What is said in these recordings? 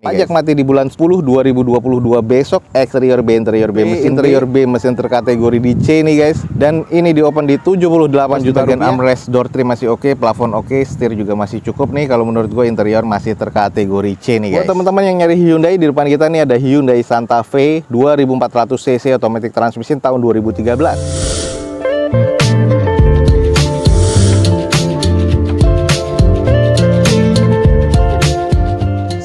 Pajak mati di bulan 10 2022 besok. Eksterior B, interior B, interior B mesin terkategori di C nih guys. Dan ini di open di 78 juta rupiah. Armrest, door trim masih oke, plafon oke, setir juga masih cukup nih. Kalau menurut gue interior masih terkategori C nih guys. Buat teman-teman yang nyari Hyundai, di depan kita nih ada Hyundai Santa Fe 2400 cc automatic transmission tahun 2013.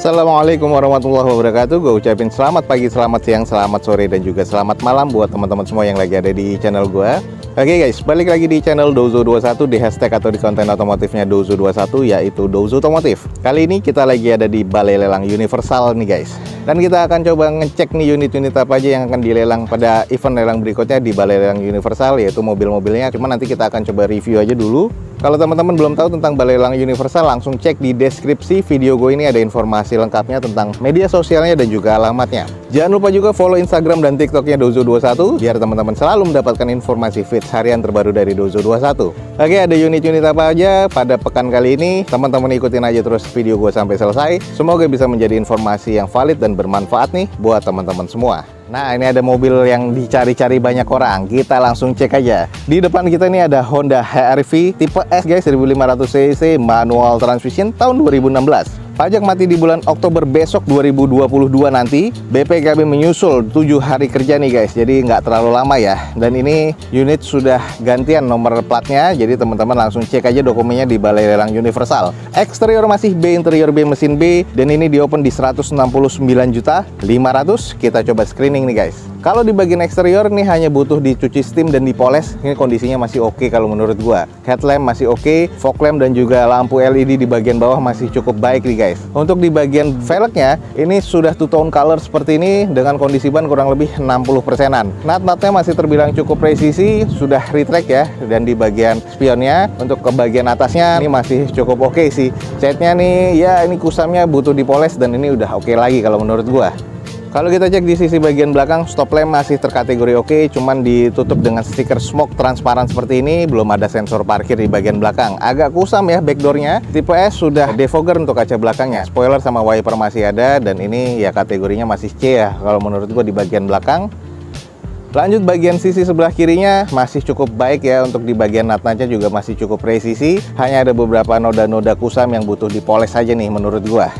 Assalamualaikum warahmatullahi wabarakatuh. Gue ucapin selamat pagi, selamat siang, selamat sore, dan juga selamat malam buat teman-teman semua yang lagi ada di channel gue. Oke guys, balik lagi di channel Dozo21, di hashtag atau di konten otomotifnya Dozo21, yaitu Dozo Otomotif. Kali ini kita lagi ada di Balai Lelang Universal nih guys. Dan kita akan coba ngecek nih unit-unit apa aja yang akan dilelang pada event lelang berikutnya di Balai Lelang Universal, yaitu mobil-mobilnya. Cuma nanti kita akan coba review aja dulu. Kalau teman-teman belum tahu tentang Balai Lelang Universal, langsung cek di deskripsi video gue ini, ada informasi lengkapnya tentang media sosialnya dan juga alamatnya. Jangan lupa juga follow Instagram dan TikToknya Dozo21 biar teman-teman selalu mendapatkan informasi feeds harian terbaru dari Dozo21. Oke, ada unit-unit apa aja pada pekan kali ini? Teman-teman ikutin aja terus video gue sampai selesai. Semoga bisa menjadi informasi yang valid dan bermanfaat nih buat teman-teman semua. Nah, ini ada mobil yang dicari-cari banyak orang. Kita langsung cek aja. Di depan kita ini ada Honda HR-V tipe S guys, 1500 cc manual transmission tahun 2016. Pajak mati di bulan Oktober besok 2022 nanti. BPKB menyusul 7 hari kerja nih guys, jadi nggak terlalu lama ya. Dan ini unit sudah gantian nomor platnya, jadi teman-teman langsung cek aja dokumennya di Balai Lelang Universal. Eksterior masih B, interior B mesin B, dan ini di open di 169.500.000. Kita coba screening nih guys. Kalau di bagian eksterior nih hanya butuh dicuci steam dan dipoles. Ini kondisinya masih oke kalau menurut gua. Headlamp masih oke, fog lamp dan juga lampu LED di bagian bawah masih cukup baik nih guys. Untuk di bagian velgnya, ini sudah two-tone color seperti ini dengan kondisi ban kurang lebih 60%-an. Nut-nutnya masih terbilang cukup presisi, sudah retract ya. Dan di bagian spionnya, untuk ke bagian atasnya ini masih cukup oke sih. Catnya nih, ya ini kusamnya butuh dipoles dan ini udah oke lagi kalau menurut gua. Kalau kita cek di sisi bagian belakang, stop lamp masih terkategori oke, cuman ditutup dengan stiker smoke transparan seperti ini, belum ada sensor parkir di bagian belakang. Agak kusam ya backdoornya. Tipe S sudah defogger untuk kaca belakangnya. Spoiler sama wiper masih ada, dan ini ya kategorinya masih C ya kalau menurut gua di bagian belakang. Lanjut bagian sisi sebelah kirinya masih cukup baik ya, untuk di bagian nut-nutnya juga masih cukup presisi. Hanya ada beberapa noda-noda kusam yang butuh dipoles aja nih menurut gua.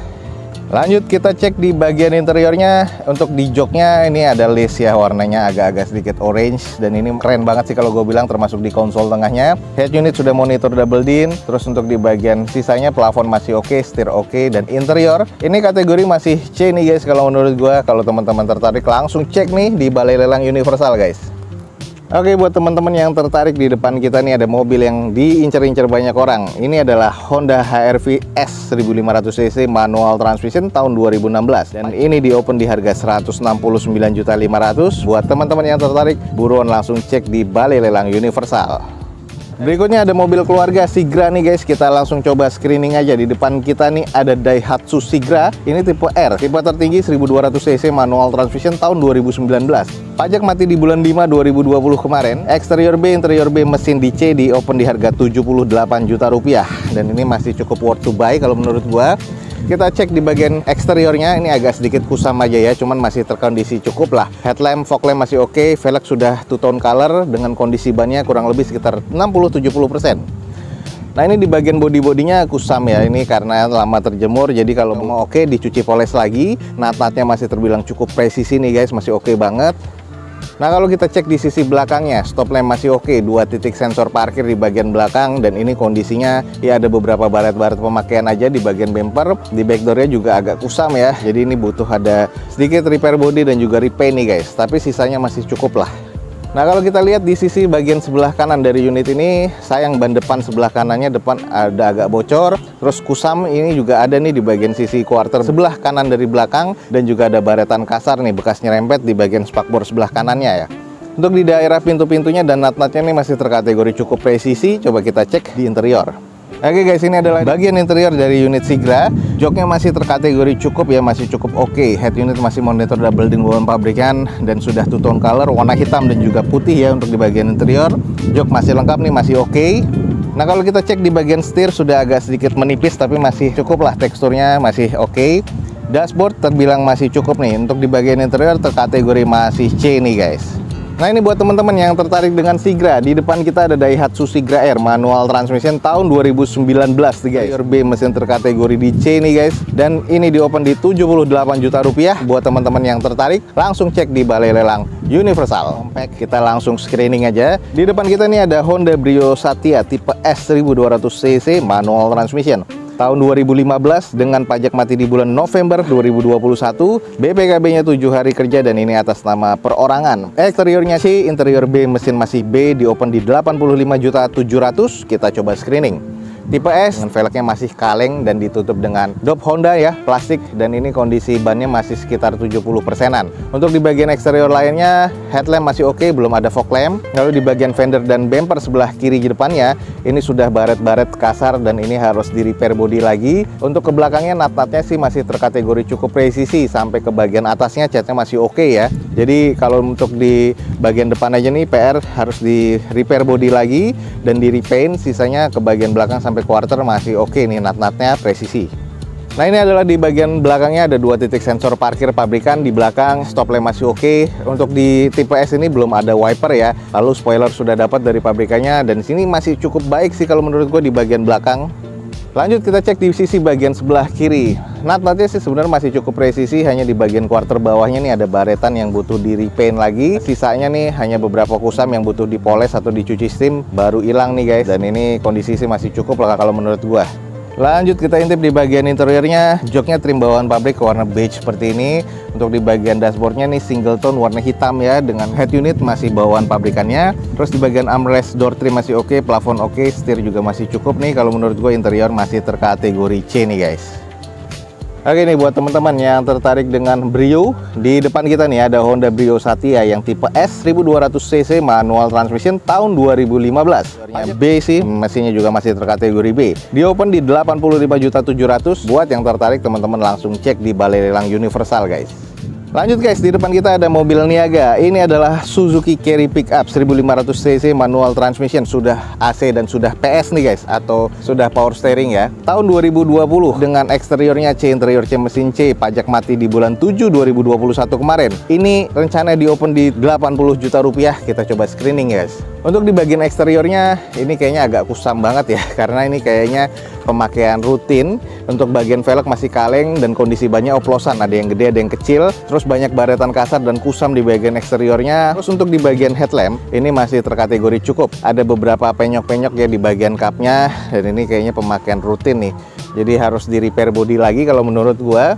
Lanjut kita cek di bagian interiornya. Untuk di joknya ini ada lace ya, warnanya agak-agak sedikit orange, dan ini keren banget sih kalau gue bilang, termasuk di konsol tengahnya. Head unit sudah monitor double din. Terus untuk di bagian sisanya plafon masih oke, setir oke, dan interior ini kategori masih C nih guys kalau menurut gue. Kalau teman-teman tertarik langsung cek nih di Balai Lelang Universal guys. Oke, buat teman-teman yang tertarik, di depan kita nih ada mobil yang diincar-incar banyak orang. Ini adalah Honda HR-V S 1500 cc manual transmission tahun 2016. Dan ini di open di harga 169.500.000. Buat teman-teman yang tertarik, buruan langsung cek di Balai Lelang Universal. Berikutnya ada mobil keluarga Sigra nih guys. Kita langsung coba screening aja. Di depan kita nih ada Daihatsu Sigra. Ini tipe R, tipe tertinggi 1200 cc manual transmission tahun 2019. Pajak mati di bulan 5 2020 kemarin. Eksterior B, interior B mesin di C, di open di harga 78 juta rupiah. Dan ini masih cukup worth to buy kalau menurut gua. Kita cek di bagian eksteriornya, ini agak sedikit kusam aja ya, cuman masih terkondisi cukup lah. Headlamp, fog lamp masih oke, velg sudah two-tone color dengan kondisi bannya kurang lebih sekitar 60-70%. Nah, ini di bagian bodi-bodinya kusam ya, ini karena lama terjemur, jadi kalau mau oke dicuci poles lagi. Nut-nutnya masih terbilang cukup presisi nih guys, masih oke banget. Nah, kalau kita cek di sisi belakangnya, stop lamp masih oke, 2 titik sensor parkir di bagian belakang, dan ini kondisinya ya ada beberapa baret-baret pemakaian aja di bagian bumper. Di backdoornya juga agak kusam ya, jadi ini butuh ada sedikit repair body dan juga repaint nih guys, tapi sisanya masih cukup lah. Nah, kalau kita lihat di sisi bagian sebelah kanan dari unit ini, sayang ban depan sebelah kanannya depan ada agak bocor. Terus kusam ini juga ada nih di bagian sisi quarter sebelah kanan dari belakang, dan juga ada baretan kasar nih bekas nyerempet di bagian spakbor sebelah kanannya ya. Untuk di daerah pintu-pintunya dan nut-nutnya ini masih terkategori cukup presisi. Coba kita cek di interior. Oke guys, ini adalah bagian interior dari unit Sigra. Joknya masih terkategori cukup ya, masih cukup oke. Head unit masih monitor double din bawaan pabrikan dan sudah two-tone color, warna hitam dan juga putih ya untuk di bagian interior. Jok masih lengkap nih, masih oke. Nah, kalau kita cek di bagian setir sudah agak sedikit menipis, tapi masih cukup lah, teksturnya masih oke. Dashboard terbilang masih cukup nih. Untuk di bagian interior terkategori masih C nih guys. Nah ini buat teman-teman yang tertarik dengan Sigra, di depan kita ada Daihatsu Sigra R manual transmission tahun 2019 nih guys. Interior B mesin terkategori di C nih guys, dan ini di open di 78 juta rupiah. Buat teman-teman yang tertarik, langsung cek di Balai Lelang Universal. Kita langsung screening aja. Di depan kita nih ada Honda Brio Satya tipe S 1200 cc manual transmission tahun 2015 dengan pajak mati di bulan November 2021, BPKB-nya 7 hari kerja dan ini atas nama perorangan. Eksteriornya C, interior B, mesin masih B, di open di 85.700.000. Kita coba screening. Tipe S dengan velgnya masih kaleng dan ditutup dengan dop Honda ya, plastik, dan ini kondisi bannya masih sekitar 70%-an. Untuk di bagian eksterior lainnya, headlamp masih oke, belum ada fog lamp. Lalu di bagian fender dan bumper sebelah kiri di depannya, ini sudah baret-baret kasar dan ini harus di repair body lagi. Untuk ke belakangnya, nat-natnya sih masih terkategori cukup presisi, sampai ke bagian atasnya catnya masih oke ya. Jadi kalau untuk di bagian depan aja nih PR harus di repair body lagi dan di repaint, sisanya ke bagian belakang sampai quarter masih oke nih, nat-natnya presisi. Nah ini adalah di bagian belakangnya ada 2 titik sensor parkir pabrikan di belakang, stop lamp masih oke. Untuk di tipe S ini belum ada wiper ya, lalu spoiler sudah dapat dari pabrikannya dan sini masih cukup baik sih kalau menurut gue di bagian belakang. Lanjut kita cek di sisi bagian sebelah kiri. Nat-natnya sih sebenarnya masih cukup presisi, hanya di bagian quarter bawahnya nih ada baretan yang butuh di repaint lagi. Sisanya nih hanya beberapa kusam yang butuh dipoles atau dicuci steam, baru hilang nih guys. Dan ini kondisi sih masih cukup lah kalau menurut gua. Lanjut kita intip di bagian interiornya, joknya trim bawaan pabrik warna beige seperti ini. Untuk di bagian dashboardnya nih single tone warna hitam ya, dengan head unit masih bawaan pabrikannya. Terus di bagian armrest door trim masih oke, plafon oke, setir juga masih cukup nih. Kalau menurut gue interior masih terkategori C nih guys. Oke nih buat teman-teman yang tertarik dengan Brio, di depan kita nih ada Honda Brio Satya yang tipe S 1200 cc manual transmission tahun 2015. B sih, mesinnya juga masih terkategori B. Di open di 85.700.000. Buat yang tertarik teman-teman langsung cek di Balai Lelang Universal guys. Lanjut guys, di depan kita ada mobil niaga. Ini adalah Suzuki Carry Pickup 1500 cc manual transmission, sudah AC dan sudah PS nih guys, atau sudah power steering ya. Tahun 2020 dengan eksteriornya C, interior C, mesin C, pajak mati di bulan 7 2021 kemarin. Ini rencana di open di 80 juta rupiah. Kita coba screening guys. Untuk di bagian eksteriornya ini kayaknya agak kusam banget ya, karena ini kayaknya pemakaian rutin. Untuk bagian velg masih kaleng dan kondisi bannya oplosan, ada yang gede ada yang kecil. Terus banyak baretan kasar dan kusam di bagian eksteriornya. Terus untuk di bagian headlamp ini masih terkategori cukup. Ada beberapa penyok-penyok ya di bagian kapnya, dan ini kayaknya pemakaian rutin nih. Jadi harus di repair body lagi kalau menurut gua.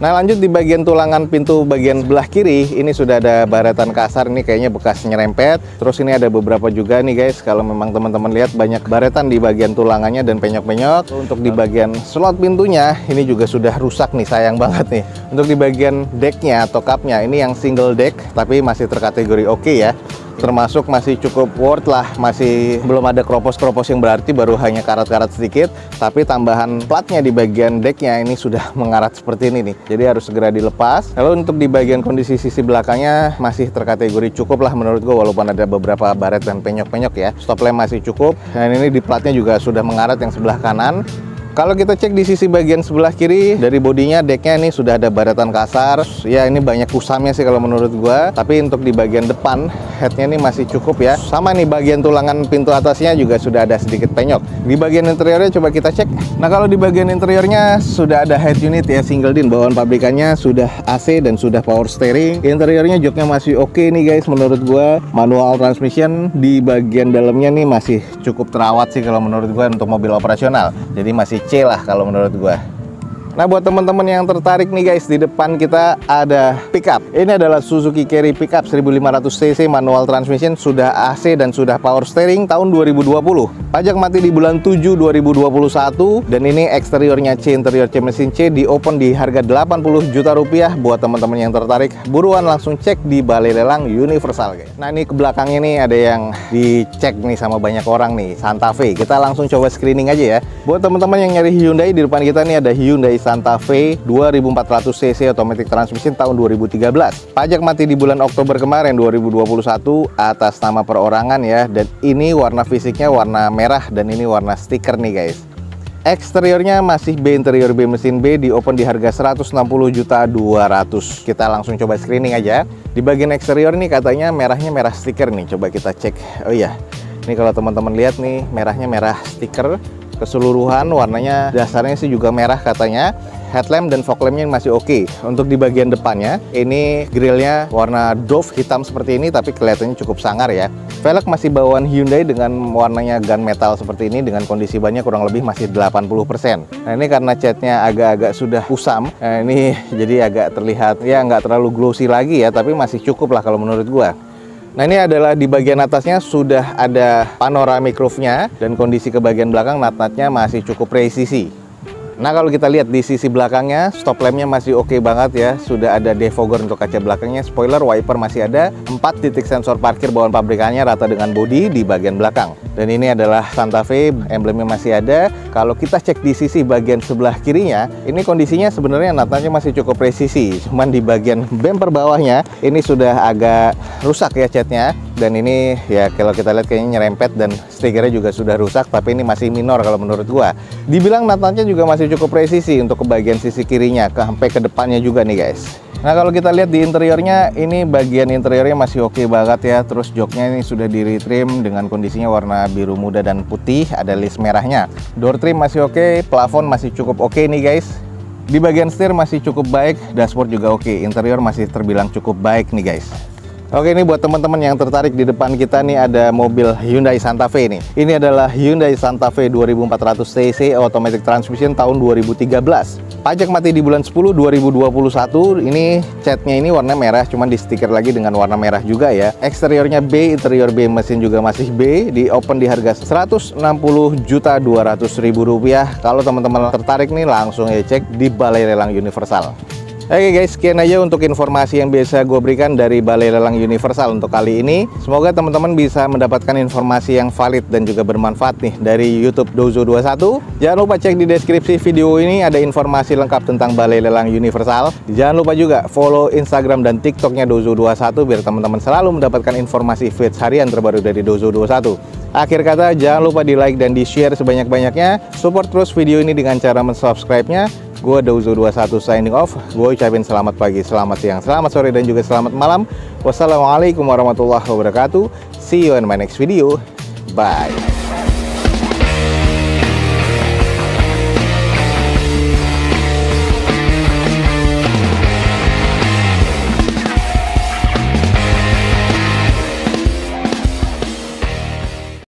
Nah lanjut di bagian tulangan pintu bagian sebelah kiri, ini sudah ada baretan kasar, ini kayaknya bekas nyerempet. Terus ini ada beberapa juga nih guys, kalau memang teman-teman lihat banyak baretan di bagian tulangannya dan penyok-penyok. Untuk di bagian slot pintunya ini juga sudah rusak nih, sayang banget nih. Untuk di bagian decknya atau cupnya ini yang single deck tapi masih terkategori oke ya. Termasuk masih cukup worth lah, masih belum ada kropos-kropos yang berarti, baru hanya karat-karat sedikit. Tapi tambahan platnya di bagian decknya ini sudah mengarat seperti ini nih, jadi harus segera dilepas. Lalu untuk di bagian kondisi sisi belakangnya masih terkategori cukup lah menurut gue, walaupun ada beberapa baret dan penyok-penyok ya. Stop lamp masih cukup, dan ini di platnya juga sudah mengarat yang sebelah kanan. Kalau kita cek di sisi bagian sebelah kiri, dari bodinya, decknya ini sudah ada baretan kasar. Ya ini banyak kusamnya sih kalau menurut gua. Tapi untuk di bagian depan, headnya ini masih cukup ya. Sama nih bagian tulangan pintu atasnya juga sudah ada sedikit penyok. Di bagian interiornya coba kita cek. Nah kalau di bagian interiornya sudah ada head unit ya, single din, bawaan pabrikannya sudah AC dan sudah power steering. Interiornya joknya masih oke nih guys menurut gua. Manual transmission, di bagian dalamnya nih masih cukup terawat sih kalau menurut gua untuk mobil operasional. Jadi masih C lah kalau menurut gua. Nah buat teman-teman yang tertarik nih guys, di depan kita ada pickup. Ini adalah Suzuki Carry Pickup 1500 cc manual transmission, sudah AC dan sudah power steering tahun 2020. Pajak mati di bulan 7 2021, dan ini eksteriornya C, interior C, mesin C, di open di harga 80 juta rupiah. Buat teman-teman yang tertarik, buruan langsung cek di Balai Lelang Universal guys. Nah ini ke belakangnya nih ada yang dicek nih sama banyak orang nih, Santa Fe. Kita langsung coba screening aja ya. Buat teman-teman yang nyari Hyundai, di depan kita nih ada Hyundai Santa Fe 2400 cc automatic transmission tahun 2013. Pajak mati di bulan Oktober kemarin 2021 atas nama perorangan ya. Dan ini warna fisiknya warna merah dan ini warna stiker nih guys. Eksteriornya masih B, interior B, mesin B, di open di harga 160.200.000. Kita langsung coba screening aja. Di bagian eksterior nih katanya merahnya merah stiker nih. Coba kita cek. Oh iya, ini kalau teman-teman lihat nih, merahnya merah stiker. Keseluruhan warnanya dasarnya sih juga merah katanya. Headlamp dan fog lampnya masih oke. Untuk di bagian depannya, ini grillnya warna Dove hitam seperti ini, tapi kelihatannya cukup sangar ya. Velg masih bawaan Hyundai dengan warnanya gunmetal seperti ini, dengan kondisi bannya kurang lebih masih 80%. Nah ini karena catnya agak-agak sudah kusam, nah ini jadi agak terlihat ya nggak terlalu glossy lagi ya, tapi masih cukup lah kalau menurut gua. Nah ini adalah di bagian atasnya sudah ada panoramic roof-nya, dan kondisi ke bagian belakang nat-natnya masih cukup presisi. Nah kalau kita lihat di sisi belakangnya, stop lampnya masih oke banget ya. Sudah ada defogger untuk kaca belakangnya, spoiler, wiper masih ada, 4 titik sensor parkir bawaan pabrikannya rata dengan bodi di bagian belakang. Dan ini adalah Santa Fe, emblemnya masih ada. Kalau kita cek di sisi bagian sebelah kirinya, ini kondisinya sebenarnya nat-natnya masih cukup presisi. Cuman di bagian bumper bawahnya, ini sudah agak rusak ya catnya. Dan ini ya kalau kita lihat kayaknya nyerempet, dan stikernya juga sudah rusak, tapi ini masih minor kalau menurut gua. Dibilang nat-natnya juga masih cukup presisi untuk ke bagian sisi kirinya, sampai ke depannya juga nih guys. Nah kalau kita lihat di interiornya, ini bagian interiornya masih oke banget ya. Terus joknya ini sudah di retrim dengan kondisinya warna biru muda dan putih, ada list merahnya. Door trim masih oke, plafon masih cukup oke nih guys. Di bagian setir masih cukup baik, dashboard juga oke, interior masih terbilang cukup baik nih guys. Oke, ini buat teman-teman yang tertarik, di depan kita nih ada mobil Hyundai Santa Fe nih. Ini adalah Hyundai Santa Fe 2400 cc automatic transmission tahun 2013. Pajak mati di bulan 10 2021. Ini catnya ini warna merah, cuman di stiker lagi dengan warna merah juga ya. Eksteriornya B, interior B, mesin juga masih B. Di open di harga 160.200.000 rupiah. Kalau teman-teman tertarik nih, langsung ya cek di Balai Lelang Universal. Oke guys, sekian aja untuk informasi yang biasa gue berikan dari Balai Lelang Universal untuk kali ini. Semoga teman-teman bisa mendapatkan informasi yang valid dan juga bermanfaat nih dari YouTube Dozo21. Jangan lupa cek di deskripsi video ini, ada informasi lengkap tentang Balai Lelang Universal. Jangan lupa juga follow Instagram dan TikToknya Dozo21 biar teman-teman selalu mendapatkan informasi feeds harian terbaru dari Dozo21. Akhir kata, jangan lupa di like dan di share sebanyak-banyaknya. Support terus video ini dengan cara mensubscribe-nya. Gue Dozo21 signing off. Gue ucapin selamat pagi, selamat siang, selamat sore, dan juga selamat malam. Wassalamualaikum warahmatullahi wabarakatuh. See you in my next video. Bye.